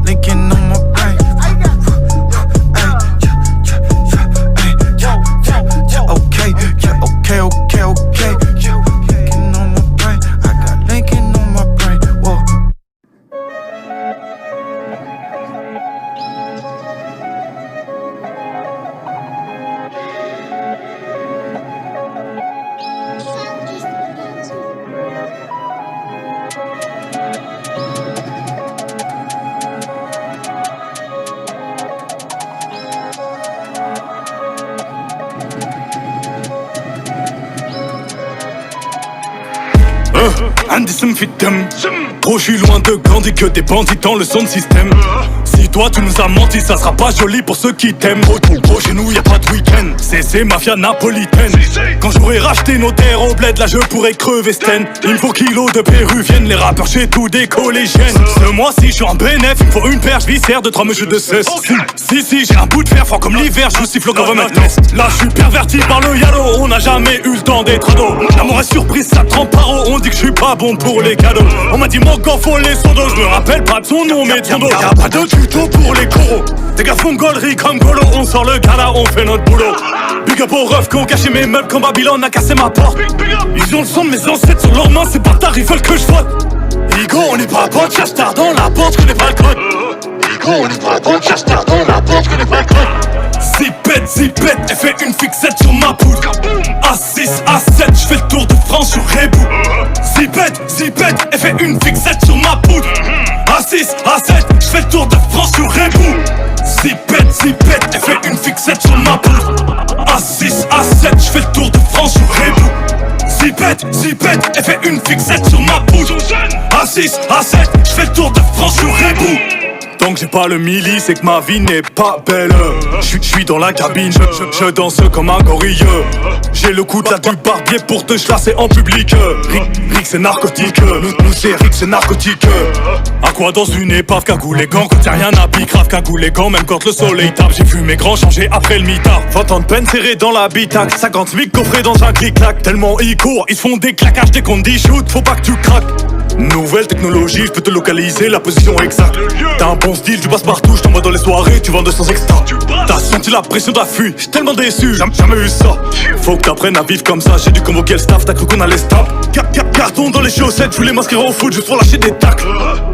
Linking on my brain. Okay, okay, okay, okay. Linking on my brain. I got Lincoln on my brain. Whoa. عندي سم في الدم Gros j'suis loin de Gandhi que des bandits dans le son système. Si toi tu nous as menti ça sera pas joli pour ceux qui t'aiment. Gros chez nous y'a pas de week-end, c'est mafia napolitaine. Quand j'aurai racheté nos terres au bled là je pourrais crever Sten. Il me faut kilos de péruviennes, les rappeurs chez tous des collégiennes. Ce mois-ci j'suis en bénéf, il me faut une perche viscère de 3 mesures de cesse. Si j'ai un bout de fer froid comme l'hiver, je vous siffle au government. Là j'suis perverti par le yalo, on n'a jamais eu le temps d'être ado. L'amour est surprise, ça trempe par haut, on dit que j'suis pas bon pour les cadeaux. On m'a dit mon gars faut les sodos, je me rappelle pas de son nom mais de son dos. Y'a pas de tuto pour les coraux, des gars font gaulerie comme Golo. On sort le gala, on fait notre boulot. Big up aux refs qui ont caché mes meubles quand Babylone a cassé ma porte. Ils ont le sang de mes ancêtres sur leurs mains, ces bâtards ils veulent que je vote. Igo on n'est pas potes, cherche tard dans la porte, je connais pas le code. Igo on n'est pas potes, cherche tard dans la porte, je connais pas le code. Zipette, elle fait une fixette sur ma poudre. A6, A7, je fais le tour de France sur Rebou. Zipette, elle fait une fixette sur ma poudre. A6, A7, je fais le tour de France sur Rebou. Zipette, elle fait une fixette sur ma poudre. A6, A7, je fais le tour de France sur Rebou. Zipette, elle fait une fixette sur ma poudre. A6, A7, je fais le tour de France sur Rebou. Tant que j'ai pas le milli, c'est que ma vie n'est pas belle. J'suis dans la cabine, je danse comme un gorille. J'ai le coup de la du barbier pour te chlasser en public. Rick c'est narcotique, nous c'est Rick c'est narcotique. À quoi dans une épave, cagoule les gants, quand y'a rien à pique, grave cagoule les gants, même quand le soleil tape. J'ai vu mes grands changer après le mitard. 20 ans de peine serré dans l'habitacle, 50 000 coffrés dans un clic-clac. Tellement ils courent, ils font des claquages dès qu'on dit shoot, faut pas que tu craques. Nouvelle technologie, je peux te localiser la position exacte. T'as un bon style, tu passes partout, je t'envoie dans les soirées, tu vends 200 extra. T'as senti la pression de la fuite, j'suis tellement déçu, jamais vu ça. Faut que t'apprennes à vivre comme ça, j'ai dû convoquer le staff, t'as cru qu'on allait stop. Carton dans les chaussettes, je voulais m'inscrire au foot juste pour lâcher des tacles.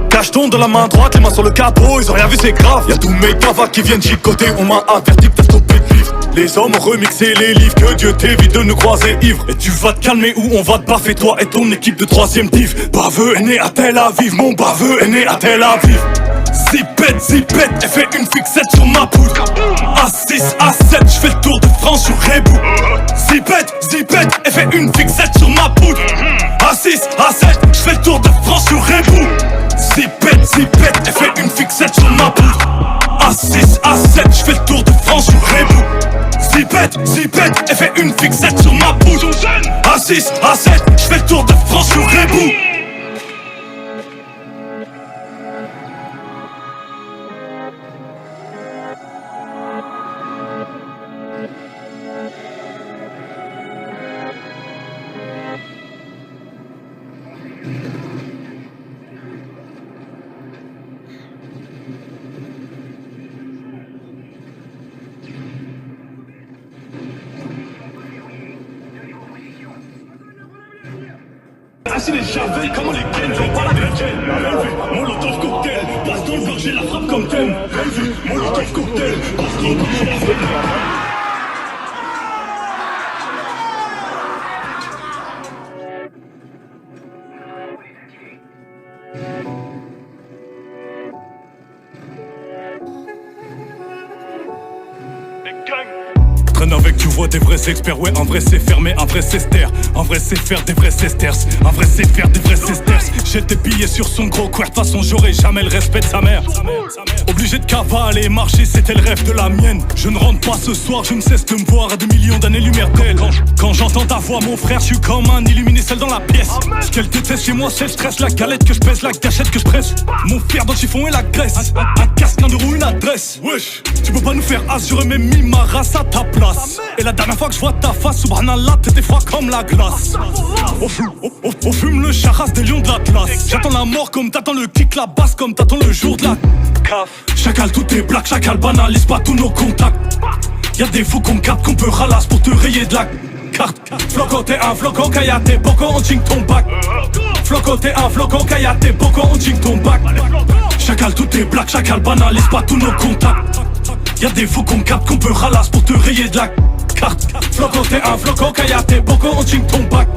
Cacheton dans la main droite, les mains sur le capot, ils ont rien vu c'est grave. Y'a tous mes cavas qui viennent chicoter, on m'a averti que t'as stoppé de vivre. Les hommes ont remixé les livres, que Dieu t'évite de nous croiser ivre. Et tu vas te calmer ou on va te baffer toi et ton équipe de 3ème div. Baveux est né à Tel Aviv, mon baveux est né à Tel Aviv. Zipette, elle fait une fixette sur ma poudre. A6, A7, je fais le tour de France sur Rebou. Zipette, elle fait une fixette sur ma poudre. A6, A7, je fais le tour de France sur Rebou. Zipette, elle fait une fixette sur ma poudre. A6, A7, je fais le tour de France sur Rebou. Zipette, elle fait une fixette sur ma poudre. A6, A7, je fais le tour de France sur Rebou. Assis les javets, comment les gains, j'en parle avec elle. Molotov cocktail, passe dans le bloc, j'ai la frappe comme thème. Molotov cocktail, passe dans le bloc, j'ai la frappe. Avec tu vois des vrais experts, ouais un vrai c'est fermé, un vrai c'est ster. Un vrai c'est faire des vrais cesters, un vrai c'est faire des vrais cesters. J'ai des billets sur son gros coeur, de façon j'aurai jamais le respect de sa mère. Obligé de cavaler, marcher, c'était le rêve de la mienne. Je ne rentre pas ce soir, je ne cesse de me voir à 2 millions d'années-lumière d'elle. Quand j'entends ta voix mon frère, je suis comme un illuminé seul dans la pièce. Ce qu'elle déteste chez moi c'est le stress, la galette que je pèse, la gâchette que je presse. Mon fer dans le chiffon et la graisse, un casque, un euro, une adresse. Wesh, tu peux pas nous faire as, j'aurais même mis ma race à ta place. Et la dernière fois que je vois ta face, subhanallah, t'étais froid comme la glace. On fume le charras des lions de l'Atlas. J'attends la mort comme t'attends le kick, la basse comme t'attends le jour de la CAF. Chacal tout est black, chacal banalise pas tous nos contacts. Y'a des fous qu'on capte qu'on peut ralasse pour te rayer de la carte. Floco t'es un floco, kayate, boko on ching ton bac. Floco t'es un floco, kayate, boko on ching ton bac. Chacal tout est black, chacal banalise pas tous nos contacts. Y'a des fous qu'on capte qu'on peut ralasse pour te rayer de la carte. Floco t'es un floco, kayate, boko on ching ton bac.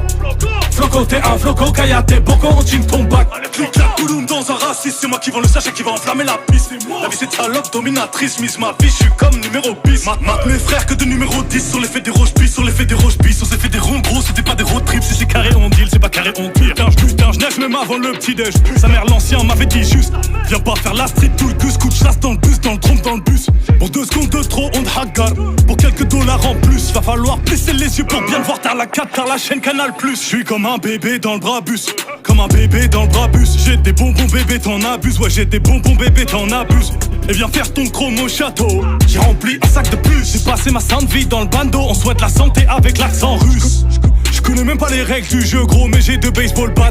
Floco t'es un floco, kayate, boko on ching ton bac. Clic clac couloum dans un raciste, c'est moi qui vends le sachet qui va enflammer la piste. La vie c'est salope dominatrice, mise ma vie, je suis comme numéro 10. Mat mes frères que de numéro 10, sur l'effet des roches bis, sur l'effet des roches bis, sur l'effet des ronds gros, c'était pas des road trips, si c'est carré on deal, c'est pas carré on tire. Putain je neige même avant le petit déj, sa mère l'ancien m'avait dit juste, viens pas faire la street tout le goose, coup de chasse dans le bus, dans le trompe dans le bus. Pour 2 secondes de trop on te hagar, pour quelques dollars en plus, va falloir plisser les yeux pour bien voir t'as la 4, t'as la chaîne Canal+. Je suis comme un bébé dans le brabus, comme un bébé dans le brabus. J'ai des bonbons bébé t'en abuses, ouais j'ai des bonbons bébé t'en abuses. Et viens faire ton chrome au château, j'ai rempli un sac de plus. J'ai passé ma sainte vie dans le bando, on souhaite la santé avec l'accent russe. Je connais même pas les règles du jeu gros, mais j'ai 2 baseball bats.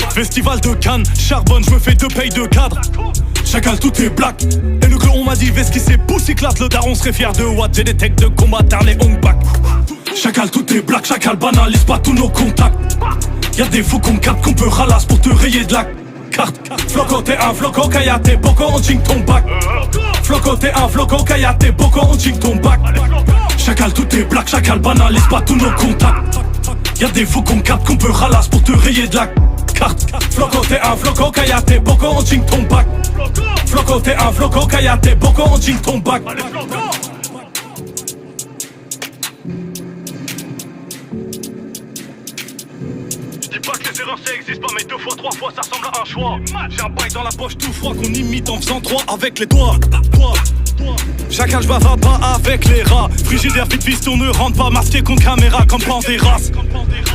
Festival de Cannes, charbonne, je me fais 2 payes de cadre. Chacal tout est black, et le clan on m'a dit vest qui s'est poussiclate. Le daron serait fier de Watt, j'ai des techs de combat, les hong back. Chacal tout est black, chacal banalise pas tous nos contacts. Y'a des fous qu'on capte qu'on peut ralasse pour te rayer de la carte. Floco t'es un floco, kayate, boko on ching ton bac. Floco t'es un floco, kayate, boko on ching ton bac. Chacal tout est black, chacal banalise pas tous nos contacts. Y'a des fous qu'on capte qu'on peut ralasse pour te rayer de la carte. Floco t'es un floco, kayate, boko on ching ton bac. Floco t'es un floco, kayate, boko on ching ton bac. Je dis pas que les erreurs ça existe pas, mais 2 fois, 3 fois ça ressemble à un choix. J'ai un bail dans la poche tout froid qu'on imite en faisant 3 avec les doigts. Chacun je bavard pas avec les rats. Frigidaire vite vite on ne rentre pas masqué contre caméra comme Panderas.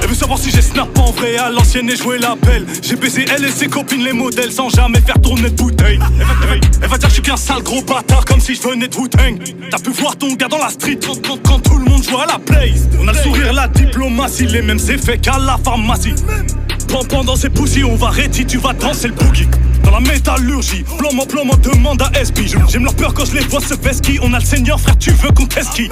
Elle veut savoir si j'ai snap en vrai à l'ancienne et joué la belle. J'ai baisé elle et ses copines les modèles sans jamais faire tourner de bouteille. Elle va dire que je suis qu'un sale gros bâtard comme si je venais de Wu-Tang. T'as pu voir ton gars dans la street quand tout le monde joue à la play. On a le sourire, la diplomatie, les mêmes effets qu'à la pharmacie. Pendant ces poussies on va réti, tu vas danser le boogie. Dans la métallurgie, plomo demande à SB. J'aime leur peur quand je les vois se vesquiller. On a le seigneur frère, tu veux qu'on teste qui?